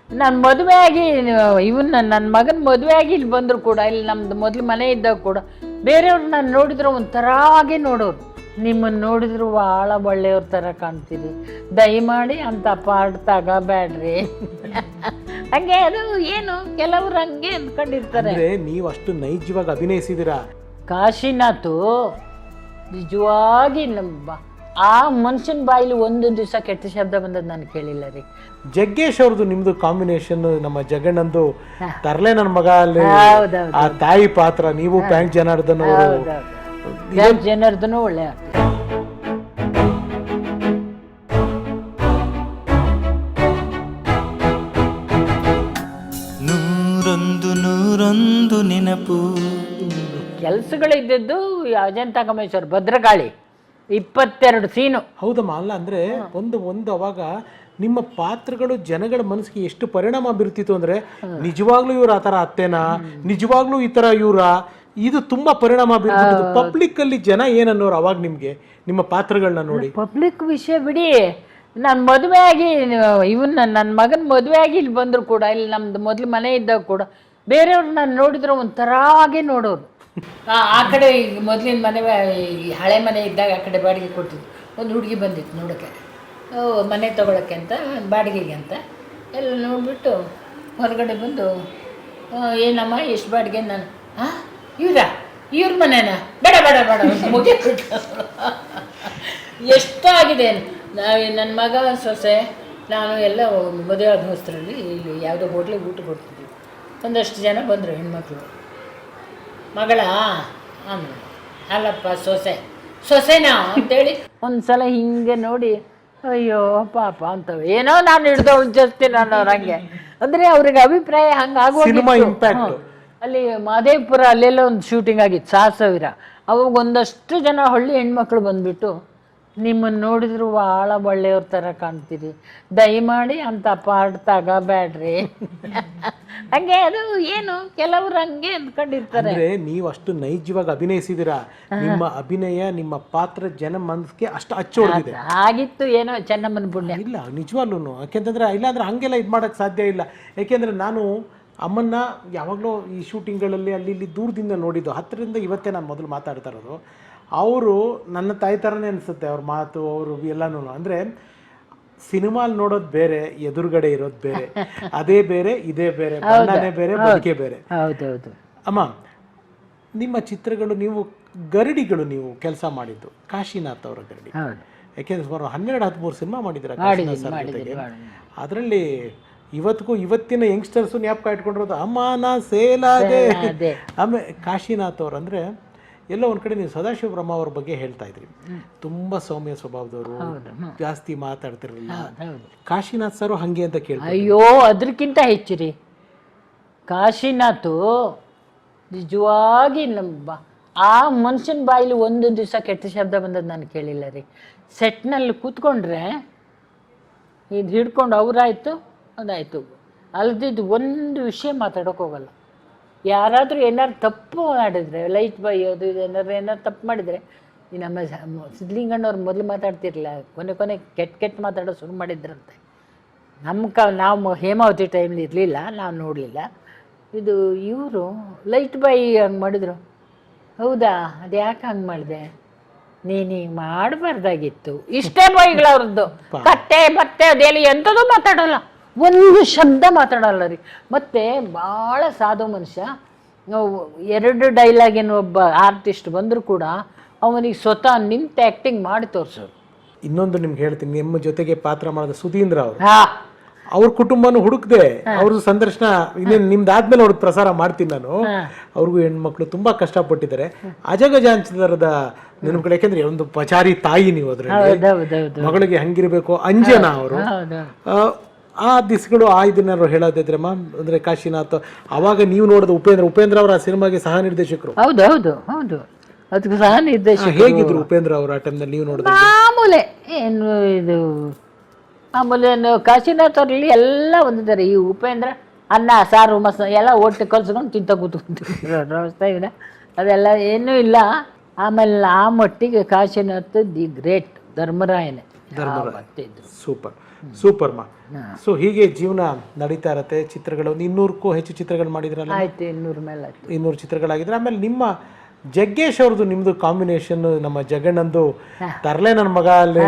ನಾನು ಮದುವೆ ಆಗಿ ಇವನ್ನ ನನ್ನ ಮಗನ ಮದುವೆ ಆಗಿ ಇಲ್ಲಿ ಬಂದರೂ ಕೂಡ ಇಲ್ಲಿ ನಮ್ಮದು ಮೊದಲು ಮನೆ ಇದ್ದಾಗ ಕೂಡ ಬೇರೆಯವ್ರು ನಾನು ನೋಡಿದ್ರೆ ಒಂಥರ ಹಾಗೆ ನೋಡೋರು. ನಿಮ್ಮನ್ನು ನೋಡಿದ್ರು ಭಾಳ ಒಳ್ಳೆಯವ್ರ ಥರ ಕಾಣ್ತೀರಿ, ದಯಮಾಡಿ ಅಂತ ಪಾಠ ತಗೋಬೇಡ್ರಿ ಹಂಗೆ. ಅದು ಏನು ಕೆಲವರು ಹಂಗೆ ಅಂದ್ಕೊಂಡಿರ್ತಾರೆ. ನೀವು ಅಷ್ಟು ನೈಜವಾಗಿ ಅಭಿನಯಿಸಿದಿರಾ. ಕಾಶಿನಾಥ್ ನಿಜವಾಗಿ ಆ ಮನುಷ್ಯನ ಬಾಯಿಲಿ ಒಂದು ದಿವಸ ಕೆಟ್ಟ ಶಬ್ದ ಬಂದದ್ದು ನಾನು ಕೇಳಿಲ್ಲ ರೀ. ಜಗ್ಗೇಶ್ ಅವ್ರದ್ದು ನಿಮ್ದು ಕಾಂಬಿನೇಷನ್, ನಮ್ಮ ಜಗಣ್ಣಂದು ತರ್ಲೆ ನನ್ನ ಮಗ ಅಲ್ಲಿ ಆ ತಾಯಿ ಪಾತ್ರ, ನೀವು ಪ್ಯಾಂಕ್ ಜನಾರ್ದನ್ ಅವರು. ಜನಾರ್ದನು ಒಳ್ಳೆ ಆಗ್ತದೆ. ನೂರೊಂದು ನೆನಪು ಕೆಲಸಗಳಿದ್ದದ್ದು ಅಜಂತ ಕಮೇಶ್ವರ್ ಭದ್ರಕಾಳಿ 22 ಸೀನು. ಹೌದಮ್ಮ. ಅಲ್ಲ ಅಂದ್ರೆ ಒಂದು ಅವಾಗ ನಿಮ್ಮ ಪಾತ್ರಗಳು ಜನಗಳ ಮನಸ್ಸಿಗೆ ಎಷ್ಟು ಪರಿಣಾಮ ಬೀರ್ತಿತ್ತು ಅಂದ್ರೆ, ನಿಜವಾಗ್ಲೂ ಇವ್ರ ಆ ಥರ ಅತ್ತೇನಾ, ನಿಜವಾಗ್ಲೂ ಈ ಥರ ಇವರ, ಇದು ತುಂಬಾ ಪರಿಣಾಮ ಬೀರ್ತಿತ್ತು. ಪಬ್ಲಿಕ್ ಅಲ್ಲಿ ಜನ ಏನನ್ನೋರು ಅವಾಗ ನಿಮ್ಗೆ ನಿಮ್ಮ ಪಾತ್ರಗಳನ್ನ ನೋಡಿ? ಪಬ್ಲಿಕ್ ವಿಷಯ ಬಿಡಿ, ನಾನು ಮದುವೆ ಆಗಿ ಇವನ್ನ ನನ್ನ ಮಗನ ಮದುವೆ ಆಗಿ ಇಲ್ಲಿ ಬಂದರೂ ಕೂಡ ಇಲ್ಲಿ ನಮ್ಮದು ಮೊದಲು ಮನೆ ಇದ್ದಾಗ ಕೂಡ ಬೇರೆಯವ್ರು ನಾನು ನೋಡಿದ್ರೆ ಒಂಥರ ಹಾಗೆ ನೋಡೋರು. ಆ ಕಡೆ ಈಗ ಮೊದಲಿನ ಮನೆ ಹಳೆ ಮನೆ ಇದ್ದಾಗ ಆ ಕಡೆ ಬಾಡಿಗೆ ಕೊಟ್ಟಿದ್ದು ಒಂದು ಹುಡುಗಿ ಬಂದಿತ್ತು ನೋಡೋಕ್ಕೆ, ಮನೆ ತೊಗೊಳಕ್ಕೆ ಅಂತ, ಬಾಡಿಗೆಗೆ ಅಂತ. ಎಲ್ಲ ನೋಡಿಬಿಟ್ಟು ಹೊರಗಡೆ ಬಂದು, ಏನಮ್ಮ ಎಷ್ಟು ಬಾಡಿಗೆ? ನಾನು ಇವ್ರ ಮನೆನಾ? ಬೇಡ ಬೇಡ ಬೇಡ ಮುಗಿಬಿಟ್ಟು ಎಷ್ಟಾಗಿದೆ. ನನ್ನ ಮಗ ಸೊಸೆ ನಾನು ಎಲ್ಲ ಮದುವೆ ಆದ ಹೊಸ್ತರಲ್ಲಿ ಇಲ್ಲಿ ಯಾವುದೋ ಹೋಟ್ಲಿಗೆ ಊಟ ಕೊಡ್ತಿದ್ವಿ. ಒಂದಷ್ಟು ಜನ ಬಂದರು ಹೆಣ್ಮಕ್ಳು. ಮಗಳ ಆಮೇಲೆ ಅಲ್ಲಪ್ಪ ಸೊಸೆನಾ ಅಂತೇಳಿ ಒಂದು ಸಲ ಹಿಂಗೆ ನೋಡಿ ಅಯ್ಯೋ ಪಾಪ ಅಂತವೆ, ಏನೋ ನಾನು ಹಿಡ್ದವಳು ಜಾಸ್ತಿ ನಾನು ಅವ್ರಂಗೆ ಅಂದರೆ ಅವ್ರಿಗೆ ಅಭಿಪ್ರಾಯ ಹಂಗೆ ಆಗುವ. ಅಲ್ಲಿ ಮಹದೇವಪುರ ಅಲ್ಲೆಲ್ಲ ಒಂದು ಶೂಟಿಂಗ್ ಆಗಿತ್ತು, ಸಾಹಸವೀರ. ಅವಾಗ ಒಂದಷ್ಟು ಜನ ಹಳ್ಳಿ ಹೆಣ್ಮಕ್ಳು ಬಂದುಬಿಟ್ಟು, ನಿಮ್ಮನ್ನು ನೋಡಿದ್ರು ಭಾಳ ಒಳ್ಳೆಯವ್ರ ಥರ ಕಾಣ್ತೀರಿ, ದಯಮಾಡಿ ಅಂತ ಪಾಠ ತಗೋಬೇಡ್ರಿ ಹಂಗೆ. ಅದು ಏನು ಕೆಲವರು ಹಂಗೆ ಅಂದ್ಕೊಂಡಿರ್ತಾರೆ. ಅಂದ್ರೆ ನೀವು ಅಷ್ಟು ನೈಜವಾಗಿ ಅಭಿನಯಿಸಿದಿರಾ. ನಿಮ್ಮ ಅಭಿನಯ, ನಿಮ್ಮ ಪಾತ್ರ ಜನ ಮನಸ್ಸಿಗೆ ಅಷ್ಟು ಅಚ್ಚೋಡಿದೆ. ಆಗಿತ್ತು ಏನೋ ಚೆನ್ನಮ್ಮನ ಪುಣ್ಯ. ಇಲ್ಲ ನಿಜವಾಗ್ಲೂ, ಯಾಕೆಂತಂದ್ರೆ ಇಲ್ಲಾಂದ್ರೆ ಹಂಗೆಲ್ಲ ಇದು ಮಾಡೋಕ್ಕೆ ಸಾಧ್ಯ ಇಲ್ಲ. ಯಾಕೆಂದ್ರೆ ನಾನು ಅಮ್ಮನ್ನ ಯಾವಾಗಲೂ ಈ ಶೂಟಿಂಗ್ಗಳಲ್ಲಿ ಅಲ್ಲಿ ಇಲ್ಲಿ ದೂರದಿಂದ ನೋಡಿದ್ದು, ಹತ್ತಿರದಿಂದ ಇವತ್ತೇ ನಾನು ಮೊದಲು ಮಾತಾಡ್ತಾ ಇರೋದು. ಅವರು ನನ್ನ ತಾಯಿ ಥರನೇ ಅನಿಸುತ್ತೆ ಅವ್ರ ಮಾತು, ಅವರು ಎಲ್ಲನೂ. ಅಂದರೆ ಸಿನಿಮಾಲ್ ನೋಡೋದು ಬೇರೆ, ಎದುರುಗಡೆ ಇರೋದು ಬೇರೆ, ಅದೇ ಬೇರೆ ಇದೇ ಬೇರೆ, ಬಣ್ಣನೇ ಬೇರೆ, ಬದುಕೆ ಬೇರೆ. ಹೌದೌದು ಅಮ್ಮ, ನಿಮ್ಮ ಚಿತ್ರಗಳು, ನೀವು ಗರಡಿಗಳು ನೀವು ಕೆಲಸ ಮಾಡಿದ್ದು ಕಾಶಿನಾಥ್ ಅವರ ಗರಡಿ. ಯಾಕೆಂದ್ರೆ ಸುಮಾರು 12-13 ಸಿನಿಮಾ ಮಾಡಿದ್ದೀರ ಕಾಶಿನಾಥ್ ಸರ್ ಜೊತೆಗೆ. ಅದರಲ್ಲಿ ಇವತ್ತಿಗೂ ಇವತ್ತಿನ ಯಂಗ್ಸ್ಟರ್ಸು ಜ್ಞಾಪಕ ಇಟ್ಕೊಂಡಿರೋದು ಅಮ್ಮನ ಸೇಲಾದೆ. ಆಮೇಲೆ ಕಾಶಿನಾಥ್ ಅವ್ರು ಅಂದರೆ ಎಲ್ಲೋ ಒಂದು ಕಡೆ ನೀವು ಸದಾಶಿವ ಬ್ರಹ್ಮ ಅವ್ರ ಬಗ್ಗೆ ಹೇಳ್ತಾ ಇದ್ರಿ, ತುಂಬ ಸೌಮ್ಯ ಸ್ವಭಾವದವರು, ಜಾಸ್ತಿ ಮಾತಾಡ್ತಿರಲಿಲ್ಲ. ಕಾಶಿನಾಥ್ ಸರ್ ಹಂಗೆ ಅಂತ ಕೇಳಿ? ಅಯ್ಯೋ ಅದಕ್ಕಿಂತ ಹೆಚ್ಚು ರೀ. ಕಾಶಿನಾಥ್ ನಿಜವಾಗಿ ಆ ಮನುಷ್ಯನ ಬಾಯಿಲಿ ಒಂದು ದಿವಸ ಕೆಟ್ಟ ಶಬ್ದ ಬಂದದ್ದು ನಾನು ಕೇಳಿಲ್ಲ ರೀ. ಸೆಟ್ನಲ್ಲಿ ಕೂತ್ಕೊಂಡ್ರೆ ಇದು ಹಿಡ್ಕೊಂಡು ಅವರಾಯಿತು ಅದಾಯಿತು, ಅಲ್ದಿದ್ದು ಒಂದು ವಿಷಯ ಮಾತಾಡೋಕೆ ಹೋಗಲ್ಲ. ಯಾರಾದರೂ ಏನಾರು ತಪ್ಪು ಮಾಡಿದರೆ, ಲೈಟ್ ಬೈಯೋದು ಏನಾರು ತಪ್ಪು ಮಾಡಿದರೆ, ಈ ನಮ್ಮ ಸಿದ್ಧಲಿಂಗಣ್ಣವ್ರು ಮೊದಲು ಮಾತಾಡ್ತಿರಲಿಲ್ಲ, ಕೊನೆ ಕೆಟ್ಟ ಮಾತಾಡೋ ಶುರು ಮಾಡಿದ್ರಂತೆ. ನಾವು ಹೇಮಾವತಿ ಟೈಮ್ಲಿ ಇರಲಿಲ್ಲ, ನಾವು ನೋಡಲಿಲ್ಲ. ಇದು ಇವರು ಲೈಟ್ ಬೈ ಹಂಗೆ ಮಾಡಿದ್ರು. ಹೌದಾ, ಅದು ಯಾಕೆ ಹಂಗೆ ಮಾಡಿದೆ, ನೀನು ಮಾಡಬಾರ್ದಾಗಿತ್ತು. ಇಷ್ಟೇ ಬೈಗಳು ಅವ್ರದ್ದು. ಕಟ್ಟೆ ಮತ್ತೆ ಅದೆಲ್ಲ ಎಂಥದೂ ಮಾತಾಡೋಲ್ಲ, ಒಂದು ಶಬ್ದ ಮಾತಾಡಲ್ಲ ರೀ. ಮತ್ತು ಭಾಳ ಸಾಧು ಮನುಷ್ಯ. 2 ಡೈಲಾಗಿನ ಒಬ್ಬ ಆರ್ಟಿಸ್ಟ್ ಬಂದರೂ ಕೂಡ ಅವನಿಗೆ ಸ್ವತಃ ನಿಂತು ಆ್ಯಕ್ಟಿಂಗ್ ಮಾಡಿ ತೋರಿಸೋರು. ಇನ್ನೊಂದು ನಿಮ್ಗೆ ಹೇಳ್ತೀನಿ, ನಿಮ್ಮ ಜೊತೆಗೆ ಪಾತ್ರ ಮಾಡಿದ ಸುಧೀಂದ್ರ ಅವರು, ಅವ್ರ ಕುಟುಂಬನೂ ಹುಡುಕ್ದೆ, ಅವ್ರದ್ದು ಸಂದರ್ಶನ ಇನ್ನೇನು ನಿಮ್ದಾದ್ಮೇಲೆ ಅವ್ರಿಗೆ ಪ್ರಸಾರ ಮಾಡ್ತೀನಿ ನಾನು. ಅವ್ರಿಗೂ ಹೆಣ್ಮಕ್ಳು ತುಂಬಾ ಕಷ್ಟಪಟ್ಟಿದ್ದಾರೆ. ಅಜಗಜಾಂಚರದ ನಿಮ್ಮ ಕಡೆ, ಯಾಕೆಂದ್ರೆ ಒಂದು ಪಚಾರಿ ತಾಯಿ ನೀವು, ಅದ್ರಲ್ಲಿ ಮಗಳಿಗೆ ಹಂಗಿರ್ಬೇಕು. ಅಂಜನಾ ಅವರು ಆ ದಿಸ್ಗಳು ಆ ಇದನ್ನಾರು ಹೇಳೋದಿದ್ರೆ ಅಂದ್ರೆ ಕಾಶಿನಾಥ್, ಅವಾಗ ನೀವು ನೋಡಿದ ಉಪೇಂದ್ರ ಅವರ ಸಿನಿಮಾಗೆ ಸಹ ನಿರ್ದೇಶಕರು. ಹೌದು ಅದಕ್ಕೆ ಸಹ ನಿರ್ದೇಶಕ. ಹೇಗಿದ್ರು ಉಪೇಂದ್ರ ಅವರ ಆ ಟೈಮ್ನಲ್ಲಿ ನೀವು ನೋಡಿದ? ಮಾಮೂಲೆ ಏನು ಇದು ಮಾಮೂಲೆ. ಕಾಶಿನಾಥ್ ಅವರಲ್ಲಿ ಎಲ್ಲ ಹೊಂದಿದ್ದಾರೆ. ಈ ಉಪೇಂದ್ರ ಅನ್ನ ಸಾರು ಎಲ್ಲ ಒಟ್ಟು ಕಲ್ಸ್ಕೊಂಡು ತಿಂತ ಕೂತ್ಕೊಂತಿದ್ರು. ಅದೆಲ್ಲ ಏನೂ ಇಲ್ಲ. ಆಮೇಲೆ ಆ ಮಟ್ಟಿಗೆ ಕಾಶಿನಾಥ್ ದಿ ಗ್ರೇಟ್ ಧರ್ಮರಾಯನೇ. ಬರ್ತಿದ್ರು. ಸೂಪರ್ ಸೂಪರ್ ಮಾ. ಸೊ ಹೀಗೆ ಜೀವನ ನಡೀತಾ ಇರತ್ತೆ. ಚಿತ್ರಗಳು ಒಂದು 200ಕ್ಕೂ ಹೆಚ್ಚು ಚಿತ್ರಗಳು ಮಾಡಿದ್ರಲ್ಲ? ಆಯ್ತು, 200 ಮೇಲೆ ಆಯ್ತು. 200 ಚಿತ್ರಗಳಾಗಿದ್ರೆ. ಆಮೇಲೆ ನಿಮ್ಮ ಜಗ್ಗೇಶ್ ಅವ್ರದ್ದು ನಿಮ್ದು ಕಾಂಬಿನೇಷನ್, ನಮ್ಮ ಜಗಣ್ಣಂದು ತರ್ಲೆ ನನ್ನ ಮಗ ಅಲ್ಲಿ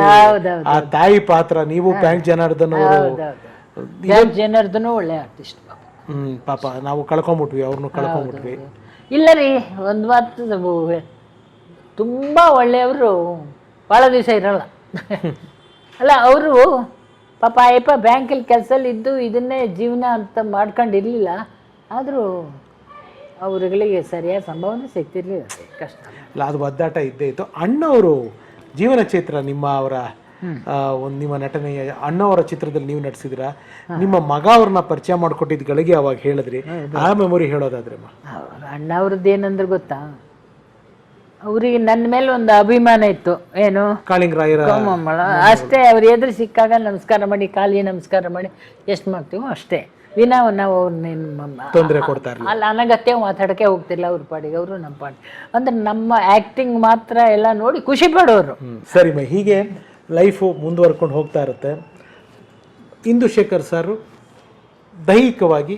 ಆ ತಾಯಿ ಪಾತ್ರ, ನೀವು ಬ್ಯಾಂಕ್ ಜನಾರ್ದನ್ ಅವರು. ಜನಾರ್ದನು ಒಳ್ಳೆ ಆರ್ಟಿಸ್ಟ್ ಪಾಪ ನಾವು ಕಳ್ಕೊಂಬಿಟ್ವಿ, ಅವ್ರನ್ನು ಕಳ್ಕೊಂಬಿಟ್ವಿ. ಇಲ್ಲ ರೀ, ಒಂದು ಮಾತು, ತುಂಬ ಒಳ್ಳೆಯವರು ಭಾಳ ದಿವಸ ಇರಲ್ಲ. ಅಲ್ಲ, ಅವರು ಪಾಪ ಅಯ್ಯಪ್ಪ ಬ್ಯಾಂಕಲ್ಲಿ ಕೆಲಸದಲ್ಲಿ ಇದ್ದು ಇದನ್ನೇ ಜೀವನ ಅಂತ ಮಾಡ್ಕೊಂಡಿರಲಿಲ್ಲ. ಆದರೂ ಅವರುಗಳಿಗೆ ಸರಿಯಾದ ಸಂಭಾವನೆ ಸಿಗ್ತಿರ್ಲಿಲ್ಲ, ಕಷ್ಟ. ಅಲ್ಲ, ಅದು ಒದ್ದಾಟ ಇದ್ದೇ ಇತ್ತು. ಅಣ್ಣವರು ಜೀವನ ಚೈತ್ರ, ಅವರ ಒಂದು ನಿಮ್ಮ ನಟನೆಯ ಅಣ್ಣವರ ಚಿತ್ರದಲ್ಲಿ ನೀವು ನಟಿಸಿದ್ರ. ನಿಮ್ಮ ಮಗ ಅವ್ರನ್ನ ಪರಿಚಯ ಮಾಡಿಕೊಟ್ಟಿದ್ಗಳಿಗೆ ಅವಾಗ ಹೇಳಿದ್ರಿ, ಆ ಮೆಮೊರಿ ಹೇಳೋದಾದ್ರೆ? ಅಣ್ಣ ಅವ್ರದ್ದು ಏನಂದ್ರೆ ಗೊತ್ತಾ, ಅವರಿಗೆ ನನ್ನ ಮೇಲೆ ಒಂದು ಅಭಿಮಾನ ಇತ್ತು. ಏನು, ಕಾಳಿಂಗರಾಯರ ಅಷ್ಟೇ. ಅವ್ರು ಎದುರು ಸಿಕ್ಕಾಗ ನಮಸ್ಕಾರ ಮಾಡಿ, ಕಾಲಿಗೆ ನಮಸ್ಕಾರ ಮಾಡಿ ಎಷ್ಟು ಮಾಡ್ತೀವೋ ಅಷ್ಟೇ. ವಿನಾ ನಾವು ಅವ್ರನ್ನೇನು ತೊಂದರೆ ಕೊಡ್ತಾ ಇರಲಿಲ್ಲ. ಅಲ್ಲಿ ಅನಗತ್ಯ ಮಾತಾಡೋಕ್ಕೆ ಹೋಗ್ತಿಲ್ಲ. ಅವ್ರ ಪಾಡಿಗೆ ಅವರು ನಮ್ಮ ಪಾಡಿ, ಅಂದ್ರೆ ನಮ್ಮ ಆ್ಯಕ್ಟಿಂಗ್ ಮಾತ್ರ ಎಲ್ಲ ನೋಡಿ ಖುಷಿ ಪಡೋರು. ಸರಿ ಮೈ, ಹೀಗೆ ಲೈಫು ಮುಂದುವರ್ಕೊಂಡು ಹೋಗ್ತಾ ಇರುತ್ತೆ. ಇಂದುಶೇಖರ್ ಸರ್ ದೈಹಿಕವಾಗಿ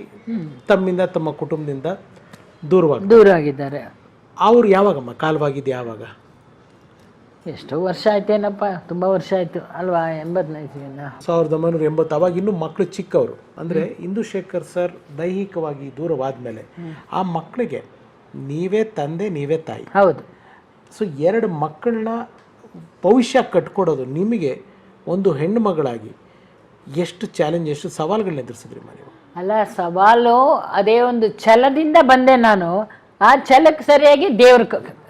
ತಮ್ಮಿಂದ, ತಮ್ಮ ಕುಟುಂಬದಿಂದ ದೂರವಾಗಿದ್ದಾರೆ. ಅವ್ರು ಯಾವಾಗಮ್ಮ ಕಾಲವಾಗಿದ್ದು? ಯಾವಾಗ? ಎಷ್ಟೋ ವರ್ಷ ಆಯ್ತೇನಪ್ಪ, ತುಂಬ ವರ್ಷ ಆಯಿತು ಅಲ್ವಾ, 85. 1980. ಅವಾಗ ಇನ್ನೂ ಮಕ್ಕಳು ಚಿಕ್ಕವರು. ಅಂದರೆ ಇಂದುಶೇಖರ್ ಸರ್ ದೈಹಿಕವಾಗಿ ದೂರವಾದ ಆ ಮಕ್ಕಳಿಗೆ ನೀವೇ ತಂದೆ, ನೀವೇ ತಾಯಿ. ಹೌದು. ಸೊ 2 ಮಕ್ಕಳನ್ನ ಭವಿಷ್ಯ ಕಟ್ಕೊಡೋದು ನಿಮಗೆ ಒಂದು ಹೆಣ್ಣು ಮಗಳಾಗಿ ಎಷ್ಟು ಚಾಲೆಂಜ್, ಎಷ್ಟು ಸವಾಲುಗಳನ್ನ ಎದುರಿಸಿದ್ರಿ ನೀವು? ಅಲ್ಲ, ಸವಾಲು ಅದೇ ಒಂದು ಛಲದಿಂದ ಬಂದೆ ನಾನು. ಆ ಛಲಕ್ಕೆ ಸರಿಯಾಗಿ ದೇವ್ರ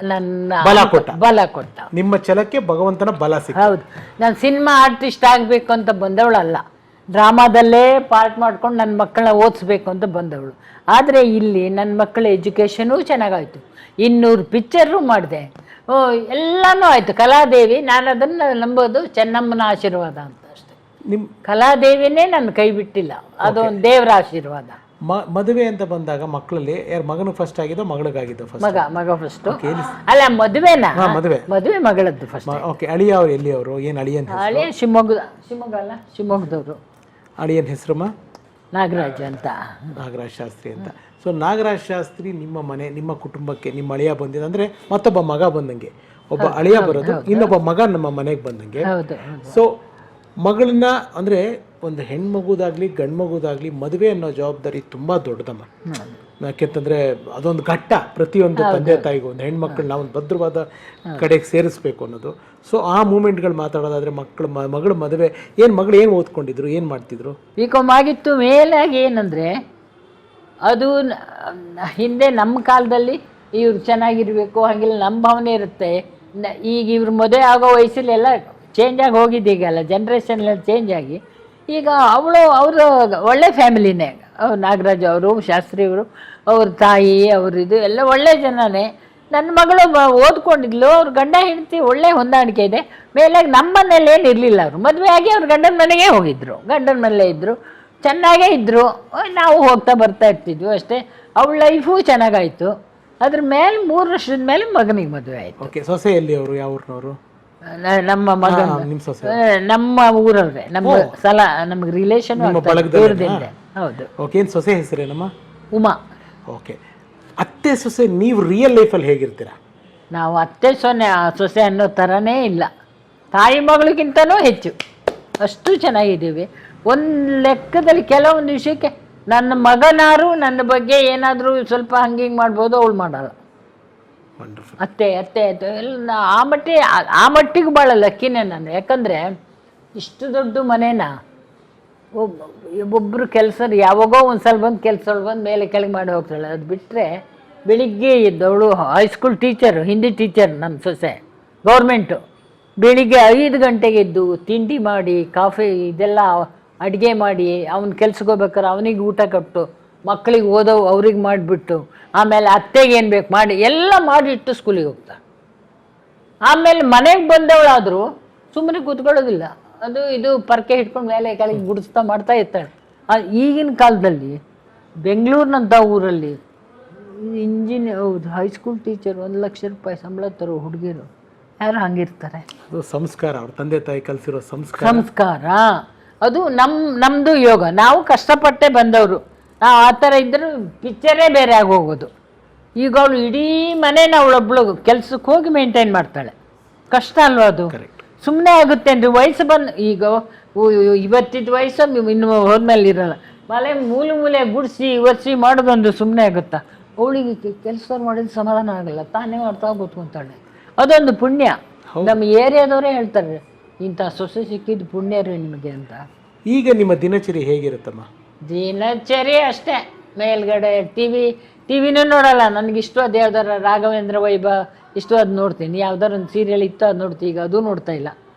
ನನ್ನ ಬಲ ಕೊಟ್ಟ. ನಿಮ್ಮ ಛಲಕ್ಕೆ ಭಗವಂತನ ಬಲ ಸಿಕ್ಕ. ಹೌದು. ನಾನು ಸಿನಿಮಾ ಆರ್ಟಿಸ್ಟ್ ಆಗಬೇಕು ಅಂತ ಬಂದವಳಲ್ಲ, ಡ್ರಾಮಾದಲ್ಲೇ ಪಾರ್ಟ್ ಮಾಡ್ಕೊಂಡು ನನ್ನ ಮಕ್ಕಳನ್ನ ಓದಿಸ್ಬೇಕು ಅಂತ ಬಂದವಳು. ಆದರೆ ಇಲ್ಲಿ ನನ್ನ ಮಕ್ಕಳ ಎಜುಕೇಷನೂ ಚೆನ್ನಾಗಾಯಿತು, 200 ಪಿಕ್ಚರು ಮಾಡಿದೆ, ಎಲ್ಲನೂ ಆಯಿತು. ಕಲಾದೇವಿ, ನಾನು ಅದನ್ನು ನಂಬೋದು ಚೆನ್ನಮ್ಮನ ಆಶೀರ್ವಾದ ಅಂತ ಅಷ್ಟೇ. ನಿಮ್ಮ ಕಲಾದೇವಿನೇ ನನ್ನ ಕೈ ಬಿಟ್ಟಿಲ್ಲ, ಅದೊಂದು ದೇವರ ಆಶೀರ್ವಾದ. ಮದುವೆ ಅಂತ ಬಂದಾಗ ಮಕ್ಕಳಲ್ಲಿ ಯಾರು ಮಗನು ಫಸ್ಟ್ ಆಗಿದ್ದೋ ಮಗಳಿಗಾಗಿದ್ದೋ? ಮಗ ಫಸ್ಟ್. ಅಲ್ಲ, ಮದುವೆನಾ? ಮದುವೆ ಮಗಳದ್ದು ಫಸ್ಟ್. ಓಕೆ. ಅಳಿಯ ಅವ್ರು ಎಲ್ಲಿ ಅವರು? ಏನು ಅಳಿಯನ್? ಅಳಿಯ ಶಿವಮೊಗ್ಗದವರು. ಅಳಿಯನ್ ಹೆಸರಮ್ಮ? ನಾಗರಾಜ್ ಅಂತ, ನಾಗರಾಜ್ ಶಾಸ್ತ್ರಿ ಅಂತ. ಸೊ ನಾಗರಾಜ್ ಶಾಸ್ತ್ರಿ ನಿಮ್ಮ ಮನೆ, ನಿಮ್ಮ ಕುಟುಂಬಕ್ಕೆ ನಿಮ್ಮ ಅಳಿಯ ಬಂದಿದೆ ಅಂದರೆ ಮತ್ತೊಬ್ಬ ಮಗ ಬಂದಂಗೆ. ಒಬ್ಬ ಅಳಿಯ ಬರೋದು, ಇನ್ನೊಬ್ಬ ಮಗ ನಮ್ಮ ಮನೆಗೆ ಬಂದಂಗೆ. ಸೊ ಮಗಳನ್ನ ಅಂದರೆ ಒಂದು ಹೆಣ್ಮಗುದಾಗಲಿ ಗಂಡು ಮಗುದಾಗಲಿ ಮದುವೆ ಅನ್ನೋ ಜವಾಬ್ದಾರಿ ತುಂಬ ದೊಡ್ಡದಮ್ಮ. ಯಾಕೆಂತಂದರೆ ಅದೊಂದು ಘಟ್ಟ ಪ್ರತಿಯೊಂದು ತಂದೆ ತಾಯಿಗೂ. ಒಂದು ಹೆಣ್ಮಕ್ಳನ್ನ ಒಂದು ಭದ್ರವಾದ ಕಡೆಗೆ ಸೇರಿಸ್ಬೇಕು ಅನ್ನೋದು. ಸೊ ಆ ಮೂಮೆಂಟ್ಗಳು ಮಾತಾಡೋದಾದರೆ ಮಗಳ ಮದುವೆ ಮಗಳು ಏನು ಓದ್ಕೊಂಡಿದ್ರು, ಏನು ಮಾಡ್ತಿದ್ರು? ಬಿಕಾಮ್ ಆಗಿತ್ತು. ಮೇಲಾಗಿ ಏನಂದರೆ ಅದು ಹಿಂದೆ ನಮ್ಮ ಕಾಲದಲ್ಲಿ ಇವ್ರು ಚೆನ್ನಾಗಿರಬೇಕು ಹಾಗೆಲ್ಲ ನಮ್ಮ ಭಾವನೆ ಇರುತ್ತೆ. ಈಗ ಇವ್ರ ಮದುವೆ ಆಗೋ ವಯಸ್ಸಲ್ಲಿ ಎಲ್ಲ ಚೇಂಜ್ ಆಗಿ ಹೋಗಿದ್ದು, ಈಗೆಲ್ಲ ಜನ್ರೇಷನ್ ಎಲ್ಲ ಚೇಂಜ್ ಆಗಿ. ಈಗ ಅವರು ಒಳ್ಳೆ ಫ್ಯಾಮಿಲಿನೇ. ನಾಗರಾಜ್ ಅವರು, ಶಾಸ್ತ್ರಿಯವರು, ಅವ್ರ ತಾಯಿ, ಇದು ಎಲ್ಲ ಒಳ್ಳೆ ಜನನೇ. ನನ್ನ ಮಗಳು ಓದ್ಕೊಂಡಿದ್ಲು, ಅವ್ರ ಗಂಡ ಹೆಂಡತಿ ಒಳ್ಳೆ ಹೊಂದಾಣಿಕೆ ಇದೆ. ಮೇಲಾಗಿ ನಮ್ಮ ಮನೇಲಿ ಏನು ಇರಲಿಲ್ಲ. ಅವರು ಮದುವೆ ಆಗಿ ಅವ್ರ ಗಂಡನ ಮನೆಗೆ ಹೋಗಿದ್ರು, ಗಂಡನ ಮನೇಲೇ ಇದ್ದರು, ಚೆನ್ನಾಗೇ ಇದ್ದರು. ನಾವು ಹೋಗ್ತಾ ಬರ್ತಾ ಇರ್ತಿದ್ವಿ ಅಷ್ಟೇ. ಅವಳ ಲೈಫು ಚೆನ್ನಾಗಾಯಿತು. ಅದ್ರ ಮೇಲೆ 3 ವರ್ಷದ ಮೇಲೆ ಮಗನಿಗೆ ಮದುವೆ ಆಯಿತು. ಓಕೆ. ಸೊಸೆಯಲ್ಲಿ ಅವರು ಯಾವ ಊರಿನವರು? ನಮ್ಮ ಮಗ ನಮ್ಮ ಊರವ್ರೆ, ನಮ್ಮ ನಮ್ಗೆ ರಿಲೇಷನ್ ದೂರದಿಂದ. ಹೌದು. ಓಕೆ. ಏನು ಸೊಸೆ ಹೆಸರೇನಮ್ಮ? ಉಮಾ. ಓಕೆ. ಅತ್ತೆ ಸೊಸೆ ನೀವು ರಿಯಲ್ ಲೈಫಲ್ಲಿ ಹೇಗಿರ್ತೀರಾ? ನಾವು ಅತ್ತೆ ಸೊಸೆ ಅನ್ನೋ ಥರನೇ ಇಲ್ಲ, ತಾಯಿ ಮಗಳಿಗಿಂತನೂ ಹೆಚ್ಚು, ಅಷ್ಟು ಚೆನ್ನಾಗಿದ್ದೀವಿ. ಒಂದು ಲೆಕ್ಕದಲ್ಲಿ ಕೆಲವೊಂದು ವಿಷಯಕ್ಕೆ ನನ್ನ ಮಗನಾರು ನನ್ನ ಬಗ್ಗೆ ಏನಾದರೂ ಸ್ವಲ್ಪ ಹಂಗೆ ಮಾಡ್ಬೋದು, ಅವಳು ಮಾಡಲ್ಲ. ಅತ್ತೆ ಎಲ್ಲ ಆ ಮಟ್ಟಿಗೆ ಭಾಳ ಲಕ್ಕಿನೇ ನಾನು. ಯಾಕಂದರೆ ಇಷ್ಟು ದೊಡ್ಡ ಮನೇನ ಒಬ್ಬೊಬ್ಬರು ಕೆಲಸ ಯಾವಾಗೋ ಒಂದು ಸಲ ಬಂದು ಕೆಲಸಗಳು ಬಂದು ಮೇಲೆ ಕೆಳಗೆ ಮಾಡಿ ಹೋಗ್ತಾಳೆ. ಅದು ಬಿಟ್ಟರೆ ಬೆಳಿಗ್ಗೆ ಎದ್ದವಳು ಹೈಸ್ಕೂಲ್ ಟೀಚರು, ಹಿಂದಿ ಟೀಚರ್ ನನ್ನ ಸೊಸೆ, ಗೌರ್ಮೆಂಟು. ಬೆಳಿಗ್ಗೆ 5 ಗಂಟೆಗೆ ಎದ್ದು ತಿಂಡಿ ಮಾಡಿ, ಕಾಫಿ ಇದೆಲ್ಲ ಅಡುಗೆ ಮಾಡಿ, ಅವ್ನ ಕೆಲ್ಸಕ್ಕೆ ಹೋಗ್ಬೇಕಾರೆ ಅವನಿಗೆ ಊಟ ಕೊಟ್ಟು, ಮಕ್ಕಳಿಗೆ ಓದೋ ಅವ್ರಿಗೆ ಮಾಡಿಬಿಟ್ಟು, ಆಮೇಲೆ ಅತ್ತೆಗೆ ಏನು ಬೇಕು ಮಾಡಿ ಎಲ್ಲ ಮಾಡಿಟ್ಟು ಸ್ಕೂಲಿಗೆ ಹೋಗ್ತಾರೆ. ಆಮೇಲೆ ಮನೆಗೆ ಬಂದವಳಾದರೂ ಸುಮ್ಮನೆ ಕೂತ್ಕೊಳ್ಳೋದಿಲ್ಲ, ಇದು ಪರ್ಕೆ ಹಿಡ್ಕೊಂಡು ಮೇಲೆ ಕೆಳಗೆ ಗುಡಿಸ್ತಾ ಮಾಡ್ತಾ ಇರ್ತಾಳೆ. ಈಗಿನ ಕಾಲದಲ್ಲಿ ಬೆಂಗಳೂರಿನಂಥ ಊರಲ್ಲಿ ಹೈಸ್ಕೂಲ್ ಟೀಚರ್ 1 ಲಕ್ಷ ರೂಪಾಯಿ ಸಂಬಳ ತರೋ ಹುಡುಗಿರು ಯಾರು ಹಂಗಿರ್ತಾರೆ? ಅದು ಸಂಸ್ಕಾರ, ಅವ್ರ ತಂದೆ ತಾಯಿ ಕಲಿಸಿರೋ ಸಂಸ್ಕಾರ. ಸಂಸ್ಕಾರ ಅದು ನಮ್ಮದು ಯೋಗ. ನಾವು ಕಷ್ಟಪಟ್ಟೆ ಬಂದವರು. ನಾವು ಆ ಥರ ಇದ್ದರೆ ಪಿಕ್ಚರೇ ಬೇರೆ ಆಗೋಗೋದು. ಈಗ ಅವಳು ಇಡೀ ಮನೇನ ಅವಳೊಬ್ಳು ಕೆಲ್ಸಕ್ಕೆ ಹೋಗಿ ಮೇಂಟೈನ್ ಮಾಡ್ತಾಳೆ. ಕಷ್ಟ ಅಲ್ವಾ ಅದು? ಸುಮ್ಮನೆ ಆಗುತ್ತೇನ್ರಿ? ವಯಸ್ಸು ಬಂದು ಈಗ ಇವತ್ತಿದ್ದ ವಯಸ್ಸು ಇನ್ನು ಹೋದ್ಮೇಲೆ ಇರಲ್ಲ. ಮಳೆ ಮೂಲೆ ಗುಡಿಸಿ ಒರೆಸಿ ಮಾಡೋದೊಂದು ಸುಮ್ಮನೆ ಆಗುತ್ತಾ? ಅವಳಿಗೆ ಕೆಲಸ ಮಾಡಿದ ಸಮಾಧಾನ ಆಗಲ್ಲ, ತಾನೇ ಮಾಡ್ತಾ ಕೂತ್ಕೊಂತಾಳೆ. ಅದೊಂದು ಪುಣ್ಯ. ನಮ್ಮ ಏರಿಯಾದವರೇ ಹೇಳ್ತಾರೆ ಇಂಥ ಸೊಸೆ ಸಿಕ್ಕಿದ್ದು ಪುಣ್ಯ ರೀ ನಿಮಗೆ ಅಂತ. ಈಗ ನಿಮ್ಮ ದಿನಚರಿ ಹೇಗಿರುತ್ತಮ್ಮ? ದಿನಚರಿ ಅಷ್ಟೇ, ಮೇಲ್ಗಡೆ ಟಿವಿನೂ ನೋಡಲ್ಲ. ನನಗೆ ಇಷ್ಟವಾದ ಯಾವ್ದಾರ ರಾಘವೇಂದ್ರ ವೈಭವ ಇಷ್ಟವಾದ ನೋಡ್ತೀನಿ. ಯಾವ್ದಾರು ಒಂದು ಸೀರಿಯಲ್ ಇತ್ತು ಅದು ನೋಡ್ತೀನಿ. ಈಗ ಅದು ನೋಡ್ತಾ ಇಲ್ಲ,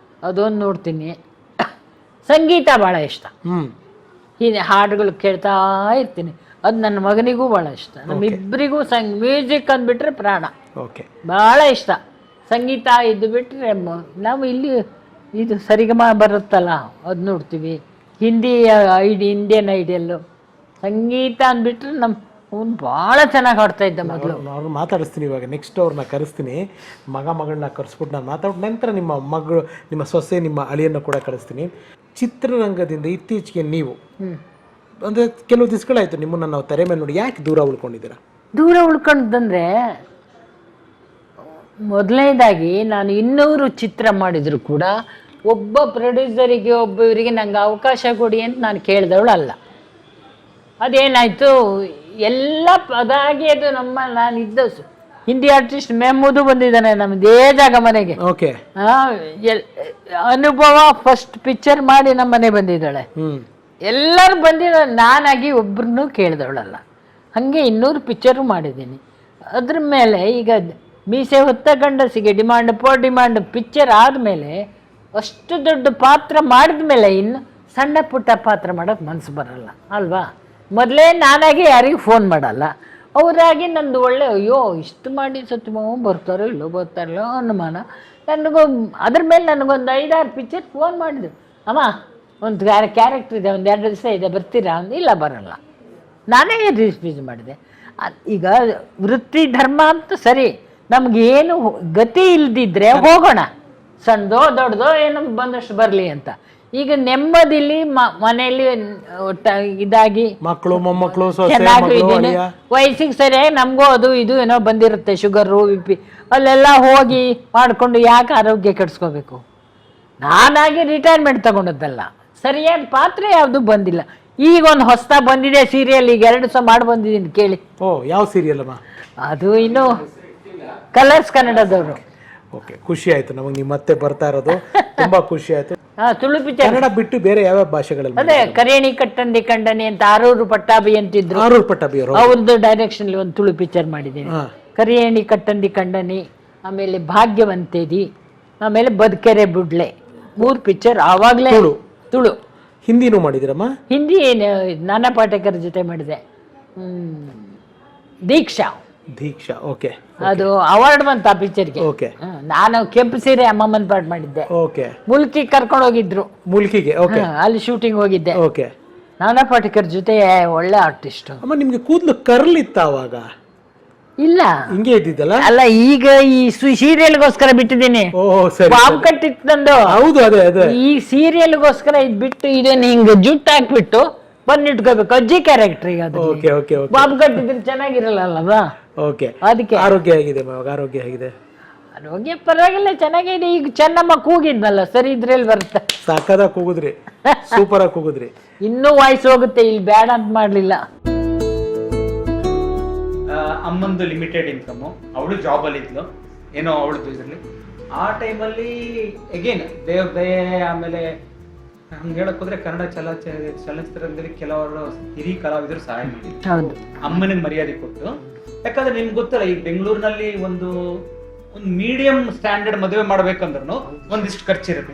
ಅದೊಂದು ನೋಡ್ತೀನಿ. ಸಂಗೀತ ಭಾಳ ಇಷ್ಟ. ಹೀಗೆ ಹಾಡುಗಳು ಕೇಳ್ತಾ ಇರ್ತೀನಿ. ಅದು ನನ್ನ ಮಗನಿಗೂ ಭಾಳ ಇಷ್ಟ. ನಮ್ಮಿಬ್ಬರಿಗೂ ಮ್ಯೂಸಿಕ್ ಅಂದ್ಬಿಟ್ರೆ ಪ್ರಾಣ. ಭಾಳ ಇಷ್ಟ. ಸಂಗೀತ ಇದ್ದು ಬಿಟ್ಟರೆ ನಾವು ಇಲ್ಲಿ ಇದು ಸರಿಗಮ ಬರುತ್ತಲ್ಲ ಅದು ನೋಡ್ತೀವಿ. ಇಂಡಿಯನ್ ಐಡಿಯಲ್ಲು ಸಂಗೀತ ಅಂದ್ಬಿಟ್ರೆ ಅವ್ನು ಭಾಳ ಚೆನ್ನಾಗಿ ಹಾಡ್ತಾ ಇದ್ದ ಮೊದಲು. ಅವ್ರನ್ನ ಮಾತಾಡಿಸ್ತೀನಿ ಇವಾಗ. ನೆಕ್ಸ್ಟ್ ಅವ್ರನ್ನ ಕರೆಸ್ತೀನಿ, ಮಗಳನ್ನ ಕರೆಸ್ಬಿಟ್ಟು ನಾನು ಮಾತಾಡ್ಬಿಟ್ಟು ನಂತರ ನಿಮ್ಮ ಮಗಳು, ನಿಮ್ಮ ಸೊಸೆ, ನಿಮ್ಮ ಅಳಿಯನ್ನು ಕೂಡ ಕಳಿಸ್ತೀನಿ. ಚಿತ್ರರಂಗದಿಂದ ಇತ್ತೀಚೆಗೆ ನೀವು ಅಂದರೆ ಕೆಲವು ದಿವಸಗಳಾಯಿತು ನಿಮ್ಮನ್ನು ನಾವು ತೆರೆ ಮೇಲೆ ನೋಡಿ, ಯಾಕೆ ದೂರ ಉಳ್ಕೊಂಡಿದ್ದೀರಾ? ದೂರ ಉಳ್ಕೊಂಡಂದರೆ ಮೊದಲನೇದಾಗಿ ನಾನು 200 ಚಿತ್ರ ಮಾಡಿದ್ರು ಕೂಡ ಒಬ್ಬ ಪ್ರೊಡ್ಯೂಸರಿಗೆ ಇವರಿಗೆ ನಂಗೆ ಅವಕಾಶ ಕೊಡಿ ಅಂತ ನಾನು ಕೇಳಿದವಳು ಅಲ್ಲ. ಅದೇನಾಯಿತು ಎಲ್ಲ ಅದಾಗಿ ಅದು ನಾನಿದ್ದ ಹಿಂದಿ ಆರ್ಟಿಸ್ಟ್ ಮೆಹಮೂದು ಬಂದಿದ್ದಾನೆ ನಮ್ಮದೇ ಜಾಗ ಮನೆಗೆ. ಅನುಭವ ಫಸ್ಟ್ ಪಿಕ್ಚರ್ ಮಾಡಿ ನಮ್ಮ ಮನೆ ಬಂದಿದ್ದಾಳೆ. ಎಲ್ಲರೂ ಬಂದಿದ್ದಾರೆ, ನಾನಾಗಿ ಒಬ್ರನ್ನೂ ಕೇಳಿದವಳಲ್ಲ. ಹಾಗೆ 200 ಪಿಕ್ಚರು ಮಾಡಿದ್ದೀನಿ. ಅದ್ರ ಮೇಲೆ ಈಗ ಮೀಸೆ ಹೊತ್ತ ಗಂಡಸಿಗೆ ಡಿಮಾಂಡ್ ಪಿಕ್ಚರ್ ಆದಮೇಲೆ ಅಷ್ಟು ದೊಡ್ಡ ಪಾತ್ರ ಮಾಡಿದ ಮೇಲೆ ಇನ್ನು ಸಣ್ಣ ಪುಟ್ಟ ಪಾತ್ರ ಮಾಡೋಕ್ಕೆ ಮನಸ್ಸು ಬರಲ್ಲ ಅಲ್ವಾ? ಮೊದಲೇ ನಾನಾಗಿ ಯಾರಿಗೂ ಫೋನ್ ಮಾಡಲ್ಲ. ಅವರಾಗಿ ನಂದು ಒಳ್ಳೆ ಅಯ್ಯೋ ಇಷ್ಟು ಮಾಡಿ ಸತ್ತು ಬರ್ತಾರೋ ಅನುಮಾನ ನನಗೂ. ಅದ್ರ ಮೇಲೆ ನನಗೊಂದು 5-6 ಪಿಕ್ಚರ್ ಫೋನ್ ಮಾಡಿದ್ರು. ಅಮ್ಮ ಒಂದು ಕ್ಯಾರೆಕ್ಟರ್ ಇದೆ, ಒಂದು 2 ದಿವಸ ಇದೆ, ಬರ್ತೀರಾ? ಇಲ್ಲ ಬರೋಲ್ಲ. ನಾನೇ ರಿಫ್ಯೂಸ್ ಮಾಡಿದೆ. ಈಗ ವೃತ್ತಿ ಧರ್ಮ ಅಂತ ಸರಿ, ನಮಗೇನು ಗತಿ ಇಲ್ದಿದ್ರೆ ಹೋಗೋಣ, ಸಣ್ಣದೋ ದೊಡ್ಡದೋ ಏನೋ ಬಂದಷ್ಟು ಬರಲಿ ಅಂತ. ಈಗ ನೆಮ್ಮದಿಲಿ ಮನೆಯಲ್ಲಿ ಇದಾಗಿ ಮಕ್ಕಳು ಮೊಮ್ಮಕ್ಕಳು ಚೆನ್ನಾಗಿದ್ದೀನಿ, ವಯಸ್ಸಿಗೆ ಸರಿಯಾಗಿ ನಮಗೂ ಅದು ಇದು ಏನೋ ಬಂದಿರುತ್ತೆ, ಶುಗರು BP, ಅಲ್ಲೆಲ್ಲ ಹೋಗಿ ಮಾಡಿಕೊಂಡು ಯಾಕೆ ಆರೋಗ್ಯ ಕೆಡಿಸ್ಕೋಬೇಕು? ನಾನಾಗಿ ರಿಟೈರ್ಮೆಂಟ್ ತಗೊಂಡದ್ದಲ್ಲ, ಸರಿಯಾದ ಪಾತ್ರ ಯಾವುದು ಬಂದಿಲ್ಲ. ಈಗ ಒಂದು ಹೊಸ ಬಂದಿದೆ ಸೀರಿಯಲ್, ಈಗ 2 ದಿವಸ ಮಾಡಿ ಬಂದಿದ್ದೀನಿ ಕೇಳಿ. ಯಾವ ಸೀರಿಯಲ್ ಅಮ್ಮ? ಅದು ಇನ್ನು ಕಲರ್ಸ್ ಕನ್ನಡದವರು. ಓಕೆ, ಖುಷಿ ಆಯ್ತು ನಮಗೆ ನೀವು ಮತ್ತೆ ಬರ್ತಾ ಇರೋದು, ತುಂಬಾ ಖುಷಿ ಆಯ್ತು. ತುಳು ಪಿಕ್ಚರ್ ಕನ್ನಡ ಬಿಟ್ಟು ಬೇರೆ ಯಾವ ಭಾಷೆಗಳಲ್ಲಿ? ಅದೇ ಕರೇಣಿ ಕಟ್ಟಂದಿ ಕಂಡನಿ ಅಂತ ಆರೂರು ಪಟ್ಟಾಭಿ ಅಂತಿದ್ರು, ಅವ್ರದ್ದು ಡೈರೆಕ್ಷನ್ ಒಂದು ತುಳು ಪಿಕ್ಚರ್ ಮಾಡಿದ್ದೀನಿ. ಕರೇಣಿ ಕಟ್ಟಂದಿ ಕಂಡನಿ, ಆಮೇಲೆ ಭಾಗ್ಯವಂತೇದಿ, ಆಮೇಲೆ ಬದುಕೆರೆ ಬುಡ್ಲೆ, 3 ಪಿಕ್ಚರ್ ಆವಾಗಲೇ ತುಳು. ಹಿಂದಿನೂ ಮಾಡಿದಿರಮ್ಮ? ಹಿಂದಿ ನಾನಾ ಪಾಟೇಕರ್ ಜೊತೆ ಮಾಡಿದೆ. ದೀಕ್ಷಾ. ಓಕೆ, ಅದು ಅವಾರ್ಡ್ ಬಂತ ಆ ಪಿಕ್ಚರ್ಗೆ. ನಾನು ಕೆಂಪು ಸೀರೆ ಅಮ್ಮಮ್ಮನ ಪಾಠ ಮಾಡಿದ್ದೆ. ಮುಲ್ಕಿ ಕರ್ಕೊಂಡು ಹೋಗಿದ್ರು, ಮುಲ್ಕಿಗೆ ಅಲ್ಲಿ ಶೂಟಿಂಗ್ ಹೋಗಿದ್ದೆ. ನಾನಾ ಪಾಟೇಕರ್ ಜೊತೆ ಒಳ್ಳೆ ಆರ್ಟಿಸ್ಟ್. ಅಮ್ಮ ನಿಮ್ಗೆ ಕೂದಲು ಕರ್ಲಿತ್ತ ಅವಾಗ? ಇಲ್ಲ, ಹಿಂಗೆ ಇದ್ದಿದ್ದಲ್ಲ. ಅಲ್ಲ, ಈಗ ಈ ಸೀರಿಯಲ್ಗೋಸ್ಕರ ಬಿಟ್ಟಿದ್ದೀನಿ. ಬಾಬ್ ಕಟ್ಟಿತ್ತು ನಂದು. ಹೌದು, ಅದೇ ಈ ಸೀರಿಯಲ್ಗೋಸ್ಕರ ಇದ್ ಬಿಟ್ಟು ಇದನ್ನ ಹಿಂಗ ಜುಟ್ಟು ಹಾಕ್ಬಿಟ್ಟು ಬಂದಿಟ್ಕೋಬೇಕು. ಅಜ್ಜಿ ಕ್ಯಾರೆಕ್ಟರ್ ಈಗ ಅದು. ಬಾಬ್ ಕಟ್ಟಿದ್ರೆ ಚೆನ್ನಾಗಿರಲ್ಲ ಅಲ್ವಾ? ಅದಕ್ಕೆ ಆರೋಗ್ಯ ಹೇಗಿದೆ? ಆರೋಗ್ಯ ಹೇಗಿದೆ? ಆರೋಗ್ಯ ಪರವಾಗಿಲ್ಲ, ಚೆನ್ನಾಗಿದೆ. ಈಗ ಚೆನ್ನಮ್ಮ ಕೂಗಿದ್ನಲ್ಲ, ಸರಿ ಇದ್ರಲ್ಲಿ ಬರುತ್ತೆ. ಸಾಕದ ಕೂಗುದ್ರಿ, ಸೂಪರ್ ಆಗಿ ಕೂಗುದ್ರಿ. ಇನ್ನೂ ವಾಯ್ಸ್ ಹೋಗುತ್ತೆ, ಇಲ್ಲಿ ಬೇಡ ಅಂತ ಮಾಡ್ಲಿಲ್ಲ. ಅಮ್ಮಂದು ಲಿಮಿಟೆಡ್ ಇನ್ಕಮ್, ಅವಳು ಜಾಬ್ ಅಲ್ಲಿ ಇದ್ಲು, ಏನೋ ಅವಳದು ಇದರಲ್ಲಿ. ಆ ಟೈಮಲ್ಲಿ ಅಗೇನ್ ದೇವ್ರ ದಯೆ. ಆಮೇಲೆ ಹಂಗೆ ಹೇಳಕ್ ಹೋದ್ರೆ ಕನ್ನಡ ಚಲನಚಿತ್ರದಲ್ಲಿ ಕೆಲವರು ಹಿರಿಯ ಕಲಾವಿದರು ಸಹಾಯ ಮಾಡಿದ್ರು, ಅಮ್ಮನಿಗೆ ಮರ್ಯಾದೆ ಕೊಟ್ಟು. ಯಾಕಂದ್ರೆ ನಿಮ್ಗೆ ಗೊತ್ತಲ್ಲ, ಈಗ ಬೆಂಗಳೂರಿನಲ್ಲಿ ಒಂದು ಮೀಡಿಯಂ ಸ್ಟ್ಯಾಂಡರ್ಡ್ ಮದುವೆ ಮಾಡ್ಬೇಕಂದ್ರೂ ಒಂದಿಷ್ಟು ಖರ್ಚಿರುತ್ತೆ.